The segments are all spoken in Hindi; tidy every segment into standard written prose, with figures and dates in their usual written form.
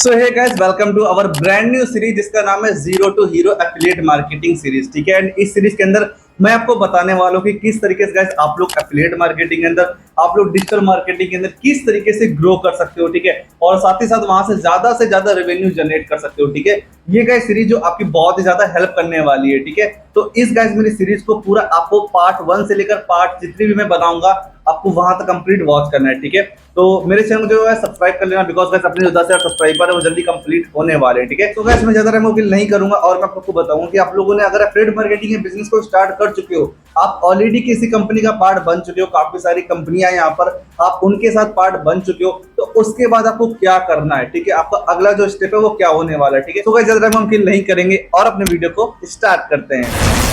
So hey guys, welcome to our brand new series जिसका नाम है zero to hero affiliate marketing series. ठीक है, एंड इस सीरीज के अंदर मैं आपको बताने वाला हूँ कि किस तरीके से गाइस आप लोग एफिलिएट मार्केटिंग के अंदर, आप लोग डिजिटल मार्केटिंग के अंदर किस तरीके से ग्रो कर सकते हो। ठीक है, और साथ ही साथ वहां से ज्यादा रेवेन्यू जनरेट कर सकते हो। ठीक है, ये गाइस सीरीज जो आपकी बहुत ही ज्यादा हेल्प करने वाली है। ठीक है, तो इस गाइस मेरी सीरीज को पूरा आपको पार्ट 1 से लेकर पार्ट जितनी भी मैं बताऊंगा आपको वहां तक कंप्लीट वॉच करना है। ठीक है, तो मेरे चैनल जो है सब्सक्राइब कर लेना, बिकॉज गाइस अपने जो 10,000 सब्सक्राइबर है वो जल्दी कंप्लीट होने वाले हैं। ठीक है, तो गाइस मैं ज्यादा टाइम नहीं करूंगा और मैं आपको बताऊंगा कि आप लोगों ने अगर एफिलिएट मार्केटिंग के बिजनेस को स्टार्ट कर चुके हो, आप ऑलरेडी किसी कंपनी का पार्ट बन चुके हो, काफी सारी कंपनियां यहाँ पर आप उनके साथ पार्ट बन चुके हो, तो उसके बाद आपको क्या करना है। ठीक है, आपका अगला जो स्टेप है वो क्या होने वाला है। ठीक है, तो गाइस ज्यादा टाइम हम किल नहीं करेंगे और अपने वीडियो को स्टार्ट करते हैं।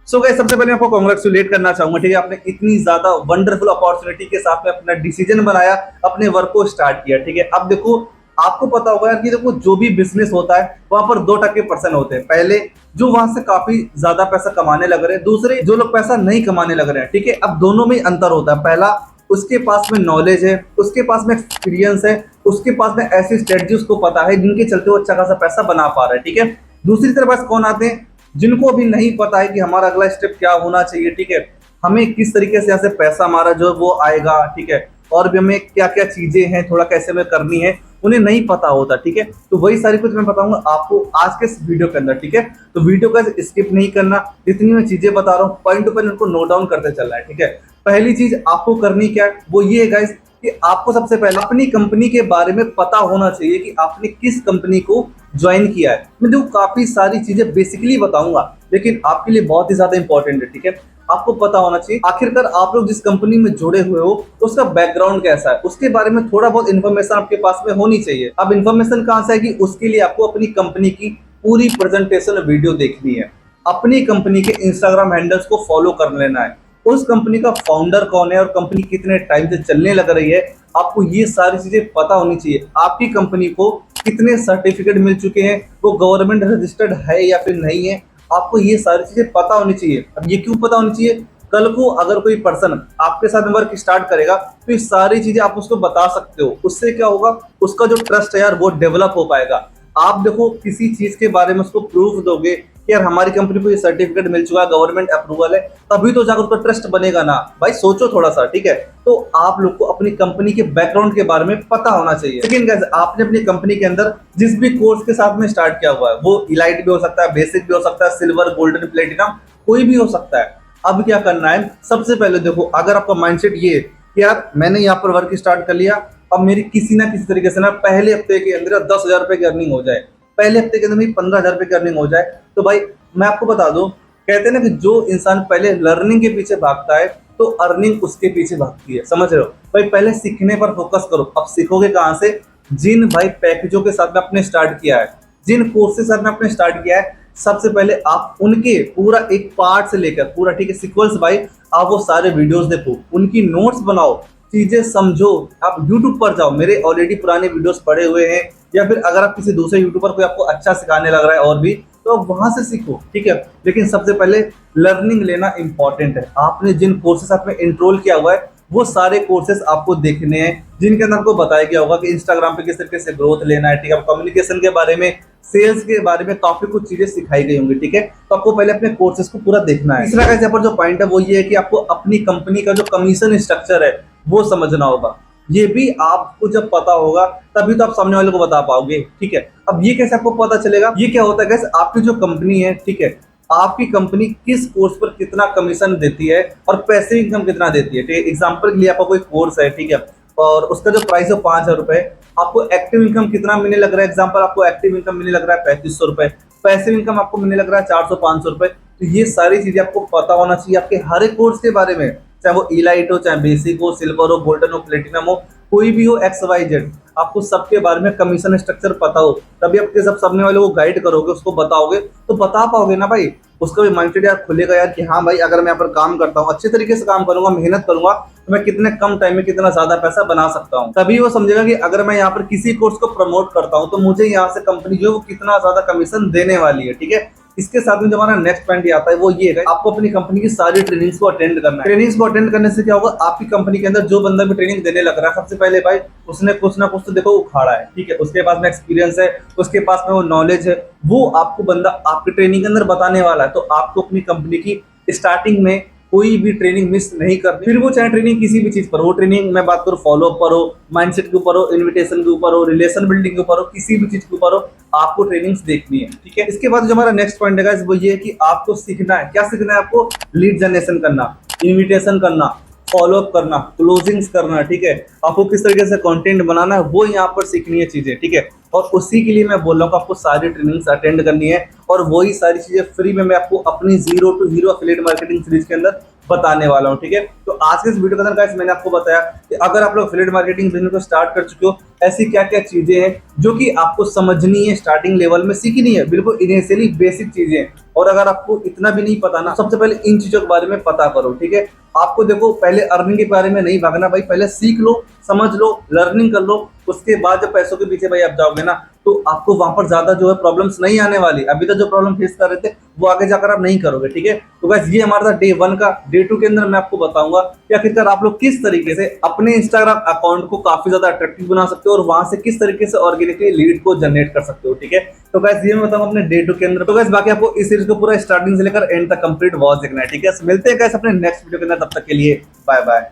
सो गाइस सबसे पहले आपको कांग्रेचुलेट करना चाहूंगा। ठीक है, आपने इतनी ज्यादा वंडरफुल अपॉर्चुनिटी के साथ में अपना डिसीजन बनाया, अपने वर्क को स्टार्ट किया। ठीक है, अब देखो आपको पता होगा यार कि देखो जो भी बिजनेस होता है वहां पर दो टाइप के पर्सन होते हैं। पहले जो वहां से काफी ज्यादा पैसा कमाने लग रहे हैं, दूसरे जो लोग पैसा नहीं कमाने लग रहे हैं। ठीक है, अब दोनों में अंतर होता है। पहला, उसके पास में नॉलेज है, उसके पास में एक्सपीरियंस है, उसके पास में ऐसी स्ट्रेटजी उसको पता है जिनके चलते वो अच्छा खासा पैसा बना पा रहा है। ठीक है, दूसरी तरफ कौन आते हैं जिनको अभी नहीं पता है कि हमारा अगला स्टेप क्या होना चाहिए। ठीक है, हमें किस तरीके से यहाँ से पैसा हमारा जो वो आएगा। ठीक है, और भी हमें क्या क्या चीजें हैं थोड़ा कैसे में करनी है, उन्हें नहीं पता होता। ठीक है, तो वही सारी कुछ मैं बताऊंगा आपको आज के इस वीडियो के अंदर। ठीक है, तो वीडियो का स्किप नहीं करना, जितनी मैं चीजें बता रहा हूँ पॉइंट टू पॉइंट उनको नोट डाउन करते चलना है। ठीक है, पहली चीज आपको करनी क्या है वो ये है गाइस कि आपको सबसे पहले अपनी कंपनी के बारे में पता होना चाहिए कि आपने किस कंपनी को ज्वाइन किया है। मैं देखो काफी सारी चीजें बेसिकली बताऊंगा लेकिन आपके लिए बहुत ही ज्यादा इंपॉर्टेंट है। ठीक है, आपको पता होना चाहिए आखिरकार आप लोग जिस कंपनी में जुड़े हुए हो उसका बैकग्राउंड कैसा है, उसके बारे में थोड़ा बहुत इन्फॉर्मेशन आपके पास में होनी चाहिए। अब इन्फॉर्मेशन कहां से आएगी, उसके लिए आपको अपनी कंपनी की पूरी प्रेजेंटेशन वीडियो देखनी है, अपनी कंपनी के इंस्टाग्राम हैंडल्स को फॉलो कर लेना है, उस कंपनी का फाउंडर कौन है और कंपनी कितने टाइम से चलने लग रही है, आपको ये सारी चीजें पता होनी चाहिए। आपकी कंपनी को कितने सर्टिफिकेट मिल चुके हैं, वो गवर्नमेंट रजिस्टर्ड है या फिर नहीं है, आपको ये सारी चीजें पता होनी चाहिए। अब ये क्यों पता होनी चाहिए, कल को अगर कोई पर्सन आपके साथ वर्क स्टार्ट करेगा तो ये सारी चीजें आप उसको बता सकते हो। उससे क्या होगा, उसका जो ट्रस्ट है यार वो डेवलप हो पाएगा। आप देखो किसी चीज के बारे में उसको प्रूफ दोगे कि यार हमारी कंपनी को ये सर्टिफिकेट मिल चुका है, गवर्नमेंट अप्रूवल है, तभी तो जाकर उसका ट्रस्ट बनेगा ना भाई। सोचो थोड़ा सा। ठीक है, तो आप लोग को अपनी कंपनी के बैकग्राउंड के बारे में पता होना चाहिए। लेकिन गाइस आपने अपनी कंपनी के अंदर जिस भी कोर्स के साथ में स्टार्ट किया हुआ है, वो इलाइट भी हो सकता है, बेसिक भी हो सकता है, सिल्वर, गोल्डन, प्लेटिनम, कोई भी हो सकता है। अब क्या करना है, सबसे पहले देखो अगर आपका माइंडसेट ये कि यार मैंने यहाँ पर वर्क स्टार्ट कर लिया, अब मेरी किसी ना किसी तरीके से ना पहले हफ्ते के अंदर 10,000 रुपए की अर्निंग हो जाए, पहले हफ्ते के अंदर मेरी 15,000 रुपए की अर्निंग हो जाए, तो भाई मैं आपको बता दूं, कहते हैं ना कि जो इंसान पहले लर्निंग के पीछे भागता है तो अर्निंग उसके पीछे भागती है। समझ रहे हो भाई, पहले सीखने पर फोकस करो। अब सीखोगे कहां से, जिन भाई पैकेजों के साथ में आपने स्टार्ट किया है, जिन कोर्स के साथ में आपने स्टार्ट किया है, सबसे पहले आप उनके पूरा एक पार्ट से लेकर पूरा, ठीक है, सीक्वेंस भाई आप वो सारे वीडियोस देखो, उनकी नोट्स बनाओ, चीजें समझो। आप YouTube पर जाओ, मेरे ऑलरेडी पुराने वीडियोस पड़े हुए हैं, या फिर अगर आप किसी दूसरे यूट्यूबर कोई आपको अच्छा सिखाने लग रहा है और भी, तो वहां से सीखो। ठीक है, लेकिन सबसे पहले लर्निंग लेना इंपॉर्टेंट है। आपने जिन कोर्सेस आपने एनरोल किया हुआ है वो सारे कोर्सेस आपको देखने हैं, जिनके अंदर आपको बताया गया होगा कि इंस्टाग्राम पे किस तरीके से ग्रोथ लेना है। ठीक है, कम्युनिकेशन के बारे में, सेल्स के बारे में काफी कुछ चीजें सिखाई गई होंगी। ठीक है, तो आपको पहले अपने कोर्सेस को पूरा देखना है। तीसरा यहाँ पर जो पॉइंट है वो ये है कि आपको अपनी कंपनी का जो कमीशन स्ट्रक्चर है वो समझना होगा। ये भी आपको जब पता होगा तभी तो आप सामने वाले को बता पाओगे। ठीक है, अब ये कैसे आपको पता चलेगा, ये क्या होता है गाइस, आपकी जो कंपनी है, ठीक है, आपकी कंपनी किस कोर्स पर कितना कमीशन देती है और पैसिव इनकम कितना देती है। ठीक है, एग्जांपल के लिए आपका कोई कोर्स है, ठीक है, और उसका जो प्राइस है 5,000 रुपए, आपको एक्टिव इनकम कितना मिलने लग रहा है, एग्जांपल आपको एक्टिव इनकम मिलने लग रहा है 3500 रुपए, पैसिव इनकम आपको मिलने लग रहा है 400-500 रुपए। तो ये सारी चीजें आपको पता होना चाहिए आपके हर एक कोर्स के बारे में, चाहे वो इलाइट हो, चाहे बेसिक हो, सिल्वर हो, गोल्डन हो, प्लेटिनम हो, कोई भी हो, XYZ, आपको सबके बारे में कमीशन स्ट्रक्चर पता हो, तभी आप सब सामने वाले को गाइड करोगे, उसको बताओगे तो बता पाओगे ना भाई। उसका भी माइंडसेट यार खुलेगा यार कि हाँ भाई अगर मैं यहाँ पर काम करता हूँ, अच्छे तरीके से काम करूंगा, मेहनत करूंगा, तो मैं कितने कम टाइम में कितना ज्यादा पैसा बना सकता हूँ। तभी वो समझेगा कि अगर मैं यहाँ पर किसी कोर्स को प्रमोट करता हूँ तो मुझे यहाँ से कंपनी जो है वो कितना ज्यादा कमीशन देने वाली है। ठीक है, इसके साथ में जो हमारा नेक्स्ट पॉइंट ये आता है वो ये है, आपको अपनी कंपनी की सारी ट्रेनिंग्स को अटेंड करना है। ट्रेनिंग्स को अटेंड करने से क्या होगा, आपकी कंपनी के अंदर जो बंदा भी ट्रेनिंग देने लग रहा है, सबसे पहले भाई उसने कुछ ना कुछ तो देखो उखाड़ा है, ठीक है, उसके पास में एक्सपीरियंस है, उसके पास में वो नॉलेज है, वो आपको बंदा आपकी ट्रेनिंग के अंदर बताने वाला है। तो आपको अपनी कंपनी की स्टार्टिंग में कोई भी ट्रेनिंग मिस नहीं करनी, फिर वो चाहे ट्रेनिंग किसी भी चीज पर हो, ट्रेनिंग मैं बात करूँ फॉलो अप पर हो, माइंडसेट के ऊपर हो, इन्विटेशन के ऊपर हो, रिलेशन बिल्डिंग के ऊपर हो, किसी भी चीज के ऊपर हो, आपको ट्रेनिंग्स देखनी है, ठीक है। इसके बाद जो हमारा नेक्स्ट पॉइंट है वो ये है कि आपको सीखना है, क्या सीखना है आपको, लीड जनरेशन करना, इन्विटेशन करना, फॉलो अप करना, क्लोजिंग्स करना, ठीक है, आपको किस तरीके से कंटेंट बनाना है वो यहाँ पर सीखनी है चीजें, ठीक है। और उसी के लिए मैं बोल रहा हूँ आपको सारी ट्रेनिंग्स अटेंड करनी है, और वही सारी चीजें फ्री में मैं आपको अपनी zero to hero affiliate marketing series के अंदर बताने वाला हूँ, ठीक है। तो आज के इस वीडियो के अंदर गाइस मैंने आपको बताया कि अगर आप लोग एफिलिएट मार्केटिंग बिजनेस को स्टार्ट कर चुके हो, ऐसी क्या क्या चीजें हैं जो कि आपको समझनी है, स्टार्टिंग लेवल में सीखनी है, बिल्कुल इनिशियली बेसिक चीजें हैं। और अगर आपको इतना भी नहीं पता ना, सबसे पहले इन चीजों के बारे में पता करो, ठीक है। आपको देखो पहले अर्निंग के बारे में नहीं भागना भाई, पहले सीख लो, समझ लो, लर्निंग कर लो, उसके बाद जब पैसों के पीछे भाई आप जाओगे ना, तो आपको वहां पर ज्यादा जो है प्रॉब्लम्स नहीं आने वाली। अभी तक जो प्रॉब्लम फेस कर रहे थे वो आगे जाकर आप नहीं करोगे, ठीक है। तो गाइस ये हमारा था डे 1 का। डे 2 के अंदर मैं आपको बताऊंगा कि आखिरकार आप लोग किस तरीके से अपने इंस्टाग्राम अकाउंट को काफी ज्यादा अट्रैक्टिव बना सकते हो और वहां से किस तरीके से ऑर्गेनिकली लीड को जनरेट कर सकते हो, ठीक है। तो गाइस ये मैं बताऊंगा अपने डे 2 के अंदर। तो गाइस बाकी आपको इस सीरीज को पूरा स्टार्टिंग से लेकर एंड तक कंप्लीट वॉच देखना है, ठीक है। मिलते हैं गाइस अपने नेक्स्ट वीडियो के अंदर, तब तक के लिए बाय बाय।